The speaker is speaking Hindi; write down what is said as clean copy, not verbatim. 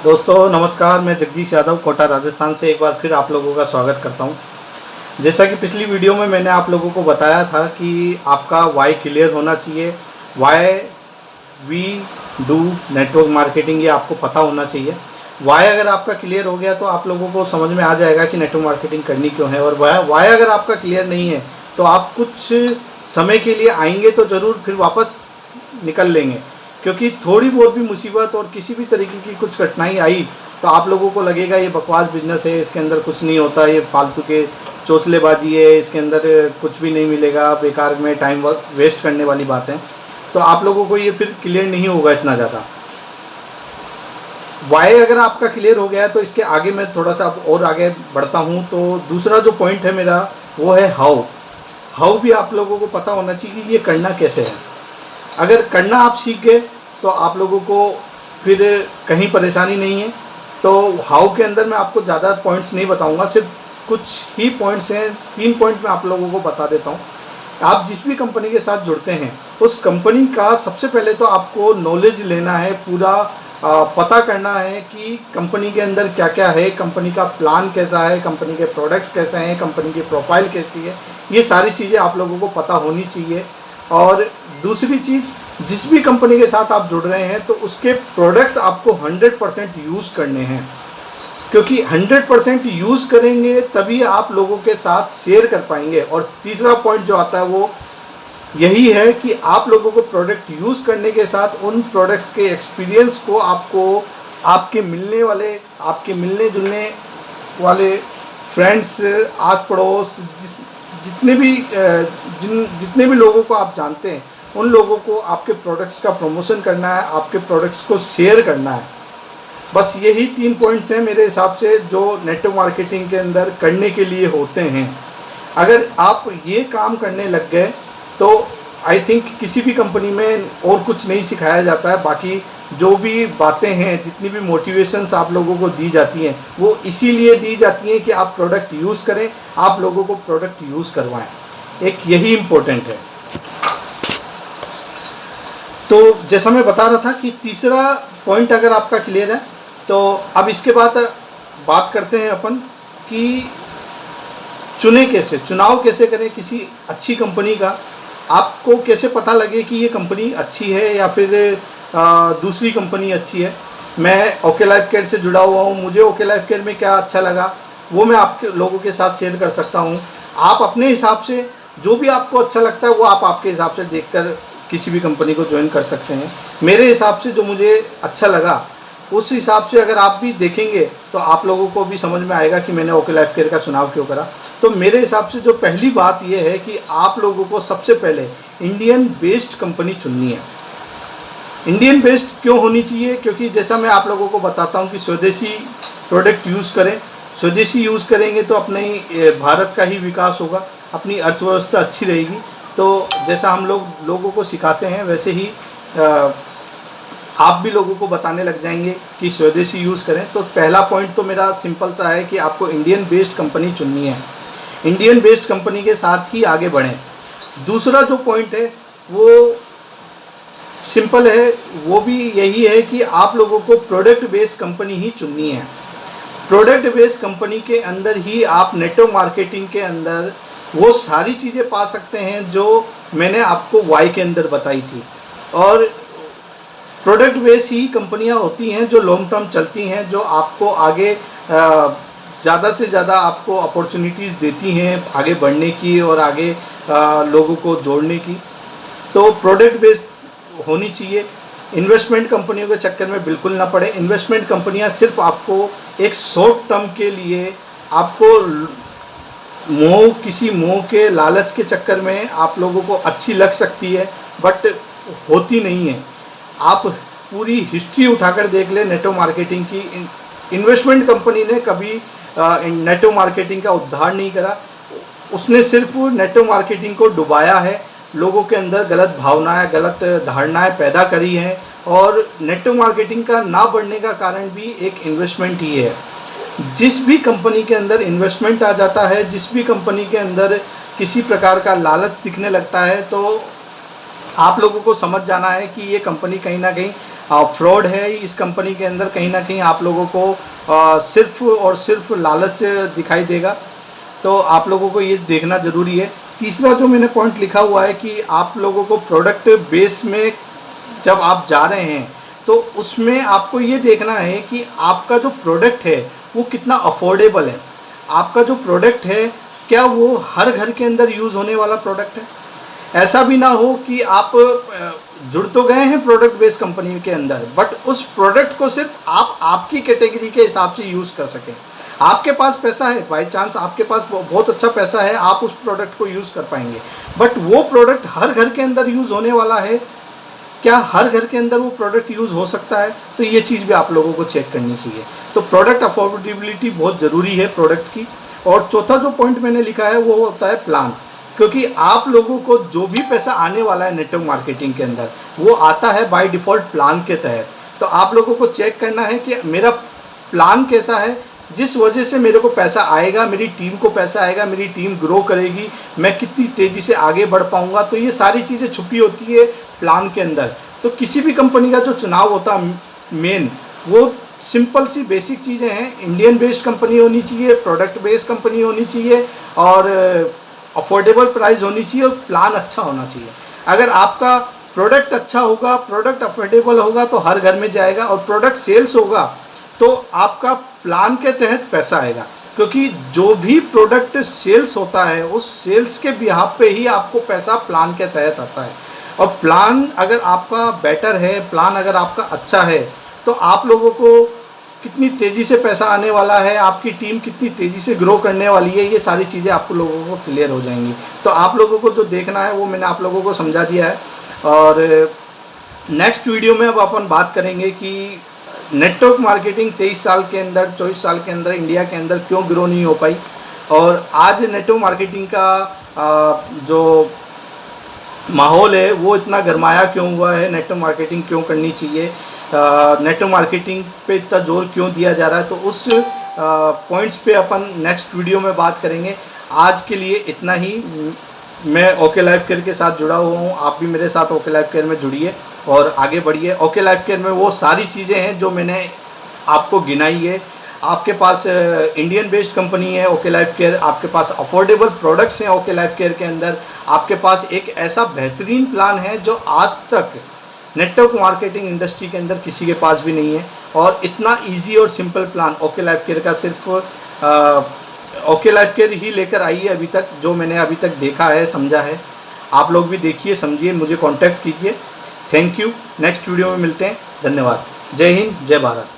दोस्तों नमस्कार, मैं जगदीश यादव कोटा राजस्थान से एक बार फिर आप लोगों का स्वागत करता हूं। जैसा कि पिछली वीडियो में मैंने आप लोगों को बताया था कि आपका वाई क्लियर होना चाहिए। Why we do network marketing, ये आपको पता होना चाहिए। वाई अगर आपका क्लियर हो गया तो आप लोगों को समझ में आ जाएगा कि नेटवर्क मार्केटिंग करनी क्यों है। और वाई अगर आपका क्लियर नहीं है तो आप कुछ समय के लिए आएंगे तो ज़रूर, फिर वापस निकल लेंगे, क्योंकि थोड़ी बहुत भी मुसीबत और किसी भी तरीके की कुछ कठिनाई आई तो आप लोगों को लगेगा ये बकवास बिजनेस है, इसके अंदर कुछ नहीं होता, ये फालतू के चौसलेबाजी है, इसके अंदर कुछ भी नहीं मिलेगा, बेकार में टाइम वेस्ट करने वाली बात है। तो आप लोगों को ये फिर क्लियर नहीं होगा इतना ज़्यादा। वाई अगर आपका क्लियर हो गया है तो इसके आगे मैं थोड़ा सा और आगे बढ़ता हूँ। तो दूसरा जो पॉइंट है मेरा वो है हाउ। हाउ भी आप लोगों को पता होना चाहिए कि ये करना कैसे है। अगर करना आप सीख गए तो आप लोगों को फिर कहीं परेशानी नहीं है। तो हाउ के अंदर मैं आपको ज़्यादा पॉइंट्स नहीं बताऊंगा, सिर्फ कुछ ही पॉइंट्स हैं, 3 पॉइंट मैं आप लोगों को बता देता हूँ। आप जिस भी कंपनी के साथ जुड़ते हैं उस कंपनी का सबसे पहले तो आपको नॉलेज लेना है, पूरा पता करना है कि कंपनी के अंदर क्या क्या है, कंपनी का प्लान कैसा है, कंपनी के प्रोडक्ट्स कैसे हैं, कंपनी की प्रोफाइल कैसी है। ये सारी चीज़ें आप लोगों को पता होनी चाहिए। और दूसरी चीज़, जिस भी कंपनी के साथ आप जुड़ रहे हैं तो उसके प्रोडक्ट्स आपको 100% यूज़ करने हैं, क्योंकि 100% यूज़ करेंगे तभी आप लोगों के साथ शेयर कर पाएंगे। और तीसरा पॉइंट जो आता है वो यही है कि आप लोगों को प्रोडक्ट यूज़ करने के साथ उन प्रोडक्ट्स के एक्सपीरियंस को आपको आपके मिलने जुलने वाले फ्रेंड्स, आस पड़ोस, जितने भी लोगों को आप जानते हैं उन लोगों को आपके प्रोडक्ट्स का प्रमोशन करना है, आपके प्रोडक्ट्स को शेयर करना है। बस यही 3 पॉइंट्स हैं मेरे हिसाब से जो नेटवर्क मार्केटिंग के अंदर करने के लिए होते हैं। अगर आप ये काम करने लग गए तो आई थिंक किसी भी कंपनी में और कुछ नहीं सिखाया जाता है। बाकी जो भी बातें हैं, जितनी भी मोटिवेशंस आप लोगों को दी जाती हैं वो इसीलिए दी जाती हैं कि आप प्रोडक्ट यूज़ करें, आप लोगों को प्रोडक्ट यूज़ करवाएं। एक यही इम्पोर्टेंट है। तो जैसा मैं बता रहा था कि तीसरा पॉइंट अगर आपका क्लियर है तो अब इसके बाद बात करते हैं अपन कि चुनाव कैसे करें किसी अच्छी कंपनी का। आपको कैसे पता लगे कि ये कंपनी अच्छी है या फिर दूसरी कंपनी अच्छी है। मैं ओके लाइफ केयर से जुड़ा हुआ हूँ, मुझे ओके लाइफ केयर में क्या अच्छा लगा वो मैं आपके लोगों के साथ शेयर कर सकता हूँ। आप अपने हिसाब से जो भी आपको अच्छा लगता है वो आप आपके हिसाब से देखकर किसी भी कंपनी को ज्वाइन कर सकते हैं। मेरे हिसाब से जो मुझे अच्छा लगा उस हिसाब से अगर आप भी देखेंगे तो आप लोगों को भी समझ में आएगा कि मैंने ओके लाइफ केयर का चुनाव क्यों करा। तो मेरे हिसाब से जो पहली बात यह है कि आप लोगों को सबसे पहले इंडियन बेस्ड कंपनी चुननी है। इंडियन बेस्ड क्यों होनी चाहिए? क्योंकि जैसा मैं आप लोगों को बताता हूं कि स्वदेशी प्रोडक्ट यूज़ करें। स्वदेशी यूज़ करेंगे तो अपने ही भारत का ही विकास होगा, अपनी अर्थव्यवस्था अच्छी रहेगी। तो जैसा हम लोगों को सिखाते हैं वैसे ही आप भी लोगों को बताने लग जाएंगे कि स्वदेशी यूज़ करें। तो पहला पॉइंट तो मेरा सिंपल सा है कि आपको इंडियन बेस्ड कंपनी चुननी है, इंडियन बेस्ड कंपनी के साथ ही आगे बढ़ें। दूसरा जो पॉइंट है वो सिंपल है, वो भी यही है कि आप लोगों को प्रोडक्ट बेस्ड कंपनी ही चुननी है। प्रोडक्ट बेस्ड कंपनी के अंदर ही आप नेटवर्क मार्केटिंग के अंदर वो सारी चीज़ें पा सकते हैं जो मैंने आपको वाई के अंदर बताई थी। और प्रोडक्ट बेस्ड ही कंपनियां होती हैं जो लॉन्ग टर्म चलती हैं, जो आपको आगे ज़्यादा से ज़्यादा आपको अपॉर्चुनिटीज़ देती हैं आगे बढ़ने की और आगे लोगों को जोड़ने की। तो प्रोडक्ट बेस्ड होनी चाहिए। इन्वेस्टमेंट कंपनियों के चक्कर में बिल्कुल ना पड़े। इन्वेस्टमेंट कंपनियां सिर्फ आपको एक शॉर्ट टर्म के लिए, आपको किसी मोह के लालच के चक्कर में आप लोगों को अच्छी लग सकती है बट होती नहीं है। आप पूरी हिस्ट्री उठाकर देख ले नेटवर्क मार्केटिंग की, इन्वेस्टमेंट कंपनी ने कभी नेटवर्क मार्केटिंग का उद्धार नहीं करा। उसने सिर्फ नेटवर्क मार्केटिंग को डुबाया है, लोगों के अंदर गलत भावनाएं, गलत धारणाएं पैदा करी हैं। और नेटवर्क मार्केटिंग का ना बढ़ने का कारण भी एक इन्वेस्टमेंट ही है। जिस भी कंपनी के अंदर इन्वेस्टमेंट आ जाता है, जिस भी कंपनी के अंदर किसी प्रकार का लालच दिखने लगता है, तो आप लोगों को समझ जाना है कि ये कंपनी कहीं ना कहीं फ्रॉड है इस कंपनी के अंदर। कहीं ना कहीं आप लोगों को सिर्फ और सिर्फ लालच दिखाई देगा, तो आप लोगों को ये देखना ज़रूरी है। तीसरा जो मैंने पॉइंट लिखा हुआ है कि आप लोगों को प्रोडक्ट बेस में जब आप जा रहे हैं तो उसमें आपको ये देखना है कि आपका जो प्रोडक्ट है वो कितना अफोर्डेबल है। आपका जो प्रोडक्ट है क्या वो हर घर के अंदर यूज़ होने वाला प्रोडक्ट है। ऐसा भी ना हो कि आप जुड़ तो गए हैं प्रोडक्ट बेस्ड कंपनी के अंदर, बट उस प्रोडक्ट को सिर्फ आप आपकी कैटेगरी के हिसाब से यूज़ कर सकें। आपके पास पैसा है, बाई चांस आपके पास बहुत अच्छा पैसा है, आप उस प्रोडक्ट को यूज़ कर पाएंगे, बट वो प्रोडक्ट हर घर के अंदर यूज़ होने वाला है क्या, हर घर के अंदर वो प्रोडक्ट यूज़ हो सकता है। तो ये चीज़ भी आप लोगों को चेक करनी चाहिए। तो प्रोडक्ट अफोर्डेबिलिटी बहुत ज़रूरी है प्रोडक्ट की। और चौथा जो पॉइंट मैंने लिखा है वो होता है प्लान, क्योंकि आप लोगों को जो भी पैसा आने वाला है नेटवर्क मार्केटिंग के अंदर वो आता है बाय डिफ़ॉल्ट प्लान के तहत। तो आप लोगों को चेक करना है कि मेरा प्लान कैसा है, जिस वजह से मेरे को पैसा आएगा, मेरी टीम को पैसा आएगा, मेरी टीम ग्रो करेगी, मैं कितनी तेज़ी से आगे बढ़ पाऊंगा। तो ये सारी चीज़ें छुपी होती है प्लान के अंदर। तो किसी भी कंपनी का जो चुनाव होता है मेन, वो सिंपल सी बेसिक चीज़ें हैं। इंडियन बेस्ड कंपनी होनी चाहिए, प्रोडक्ट बेस्ड कंपनी होनी चाहिए, और अफोर्डेबल प्राइस होनी चाहिए, और प्लान अच्छा होना चाहिए। अगर आपका प्रोडक्ट अच्छा होगा, प्रोडक्ट अफोर्डेबल होगा तो हर घर में जाएगा, और प्रोडक्ट सेल्स होगा तो आपका प्लान के तहत पैसा आएगा। क्योंकि जो भी प्रोडक्ट सेल्स होता है उस सेल्स के बिहाफ पे ही आपको पैसा प्लान के तहत आता है। और प्लान अगर आपका बेटर है, प्लान अगर आपका अच्छा है, तो आप लोगों को कितनी तेज़ी से पैसा आने वाला है, आपकी टीम कितनी तेज़ी से ग्रो करने वाली है, ये सारी चीज़ें आप लोगों को क्लियर हो जाएंगी। तो आप लोगों को जो देखना है वो मैंने आप लोगों को समझा दिया है। और नेक्स्ट वीडियो में अब अपन बात करेंगे कि नेटवर्क मार्केटिंग 23 साल के अंदर, 24 साल के अंदर इंडिया के अंदर क्यों ग्रो नहीं हो पाई, और आज नेटवर्क मार्केटिंग का जो माहौल है वो इतना गरमाया क्यों हुआ है, नेटवर्क मार्केटिंग क्यों करनी चाहिए, नेटवर्क मार्केटिंग पे इतना जोर क्यों दिया जा रहा है। तो उस पॉइंट्स पे अपन नेक्स्ट वीडियो में बात करेंगे। आज के लिए इतना ही। मैं ओके लाइफ केयर के साथ जुड़ा हुआ हूँ, आप भी मेरे साथ ओके लाइफ केयर में जुड़िए और आगे बढ़िए। ओके लाइफ केयर में वो सारी चीज़ें हैं जो मैंने आपको गिनाई है। आपके पास इंडियन बेस्ड कंपनी है ओके लाइफ केयर, आपके पास अफोर्डेबल प्रोडक्ट्स हैं ओके लाइफ केयर के अंदर, आपके पास एक ऐसा बेहतरीन प्लान है जो आज तक नेटवर्क मार्केटिंग इंडस्ट्री के अंदर किसी के पास भी नहीं है। और इतना इजी और simple plan okay life care का सिर्फ ओके लाइफ केयर ही लेकर आई है अभी तक, जो मैंने अभी तक देखा है, समझा है। आप लोग भी देखिए, समझिए, मुझे कांटेक्ट कीजिए। Thank you. नेक्स्ट वीडियो में मिलते हैं। धन्यवाद। जय हिंद, जय भारत।